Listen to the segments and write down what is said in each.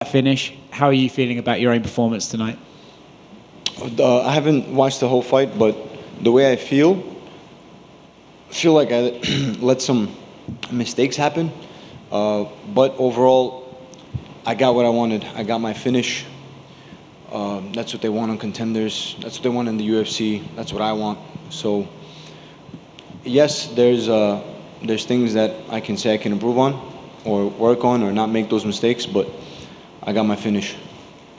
finish. How are you feeling about your own performance tonight? I haven't watched the whole fight, but the way I feel like I let some mistakes happen. But overall, I got what I wanted. I got my finish. That's what they want on contenders. That's what they want in the UFC. That's what I want. So, yes, there's things that I can say I can improve on, or work on, or not make those mistakes. But I got my finish.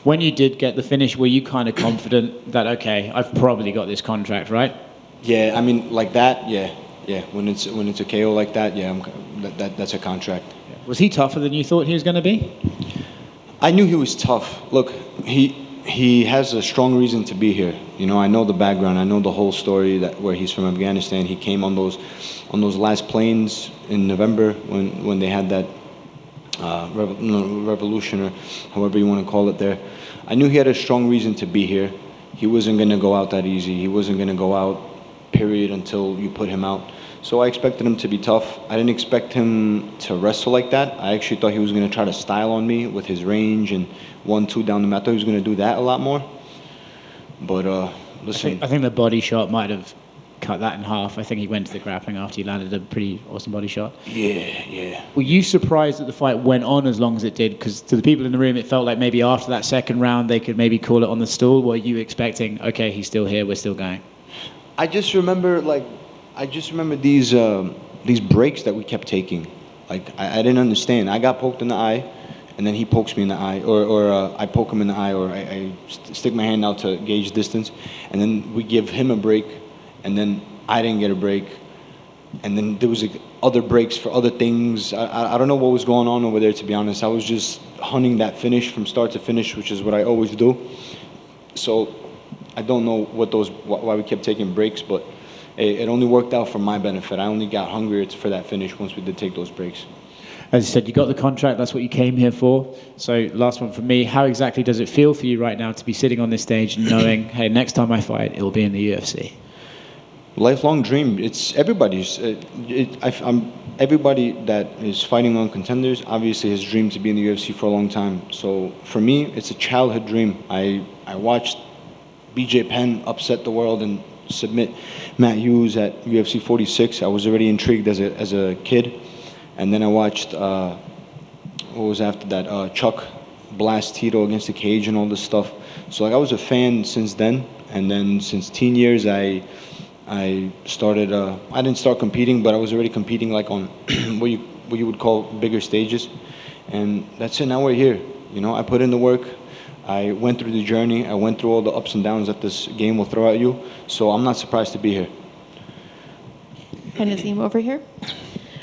When you did get the finish, were you kind of confident that, okay, I've probably got this contract, right? Yeah, I mean, like that, yeah. When it's a KO like that, yeah, that's a contract. Was he tougher than you thought he was going to be? I knew he was tough. Look, he has a strong reason to be here. You know, I know the background. I know the whole story where he's from Afghanistan. He came on those last planes in November when they had that revolution, or however you want to call it there. I knew he had a strong reason to be here. He wasn't going to go out that easy. He wasn't going to go out, period, until you put him out. So I expected him to be tough. I didn't expect him to wrestle like that. I actually thought he was going to try to style on me with his range and 1-2 down the mat. I thought he was going to do that a lot more. But listen, I think the body shot might have cut that in half. I think he went to the grappling after he landed a pretty awesome body shot. Yeah. Were you surprised that the fight went on as long as it did? Because to the people in the room, it felt like maybe after that second round, they could maybe call it on the stool. Were you expecting, okay, he's still here, we're still going? I just remember these breaks that we kept taking. Like I didn't understand. I got poked in the eye, and then he pokes me in the eye, or I poke him in the eye, or I stick my hand out to gauge distance, and then we give him a break, and then I didn't get a break, and then there was other breaks for other things. I don't know what was going on over there, to be honest. I was just hunting that finish from start to finish, which is what I always do. So I don't know why we kept taking breaks, but it only worked out for my benefit. I only got hungrier for that finish once we did take those breaks. As you said, you got the contract, that's what you came here for. So last one from me, how exactly does it feel for you right now to be sitting on this stage and knowing, hey, next time I fight, it will be in the UFC? Lifelong dream. It's everybody's. Everybody that is fighting on contenders obviously has dreamed to be in the UFC for a long time. So for me, it's a childhood dream. I watched BJ Penn upset the world and submit Matt Hughes at UFC 46. I was already intrigued as a kid, and then I watched what was after that, Chuck blast Tito against the cage and all this stuff. So like I was a fan since then, and then since teen years I started. I didn't start competing, but I was already competing like on what you would call bigger stages, and that's it. Now we're here. You know, I put in the work. I went through the journey. I went through all the ups and downs that this game will throw at you. So I'm not surprised to be here. Hi, Nazim, over here.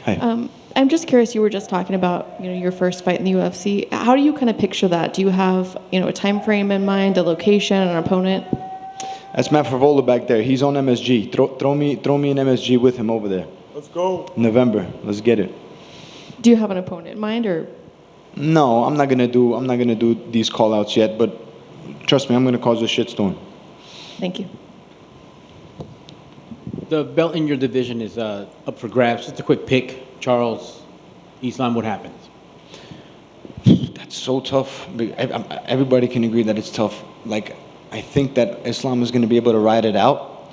Hi. I'm just curious, you were just talking about, your first fight in the UFC. How do you kind of picture that? Do you have, a time frame in mind, a location, an opponent? That's Matt Favola back there. He's on MSG. Throw me in MSG with him over there. Let's go. November. Let's get it. Do you have an opponent in mind, or? No, I'm not gonna do these call outs yet, but trust me, I'm gonna cause a shitstorm. Thank you. The belt in your division is up for grabs. Just a quick pick. Charles, Islam, what happens? That's so tough. Everybody can agree that it's tough. Like, I think that Islam is gonna be able to ride it out,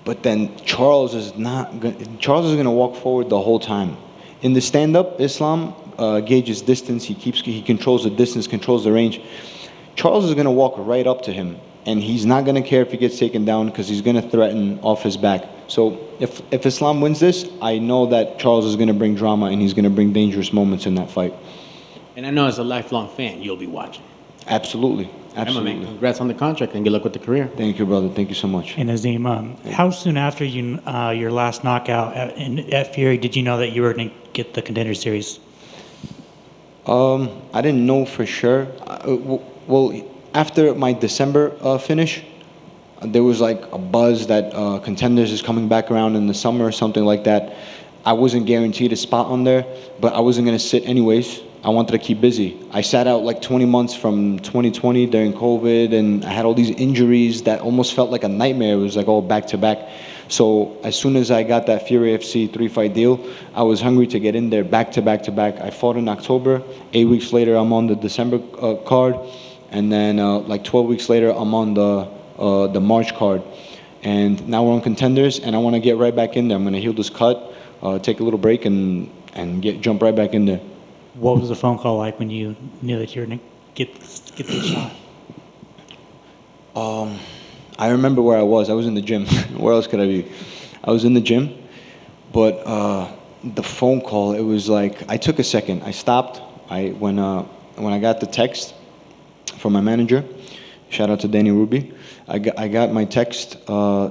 but then Charles is gonna walk forward the whole time. In the stand-up, Islam gauges distance. He controls the distance, controls the range. Charles is going to walk right up to him, and he's not going to care if he gets taken down because he's going to threaten off his back. So if Islam wins this, I know that Charles is going to bring drama and he's going to bring dangerous moments in that fight. And I know as a lifelong fan, you'll be watching. Absolutely. Man, congrats on the contract and good luck with the career. Thank you, brother. Thank you so much. And Nazim, how soon after your last knockout at Fury did you know that you were going to get the Contender Series? I didn't know for sure. Well, after my December finish, there was like a buzz that Contenders is coming back around in the summer or something like that. I wasn't guaranteed a spot on there, but I wasn't going to sit anyways. I wanted to keep busy. I sat out like 20 months from 2020 during COVID, and I had all these injuries that almost felt like a nightmare. It was like all back to back. So as soon as I got that Fury FC 3-fight deal, I was hungry to get in there back to back to back. I fought in October. 8 weeks later, I'm on the December card, and then like 12 weeks later, I'm on the March card. And now we're on Contenders, and I want to get right back in there. I'm going to heal this cut, take a little break, and jump right back in there. What was the phone call like when you knew that you were going to get the shot? I remember where I was. I was in the gym. Where else could I be? I was in the gym, but the phone call, it was like, I took a second. I stopped. When I got the text from my manager, shout out to Danny Ruby, I got my text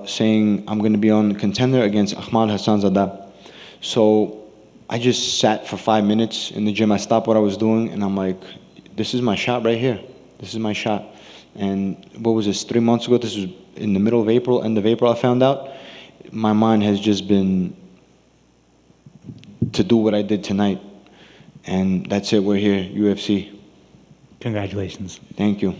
saying I'm going to be on Contender against Ahmad Hassanzadeh. So I just sat for 5 minutes in the gym. I stopped what I was doing, and I'm like, this is my shot right here. This is my shot. And what was this, 3 months ago? This was in the middle of April, end of April, I found out. My mind has just been to do what I did tonight. And that's it, we're here, UFC. Congratulations. Thank you.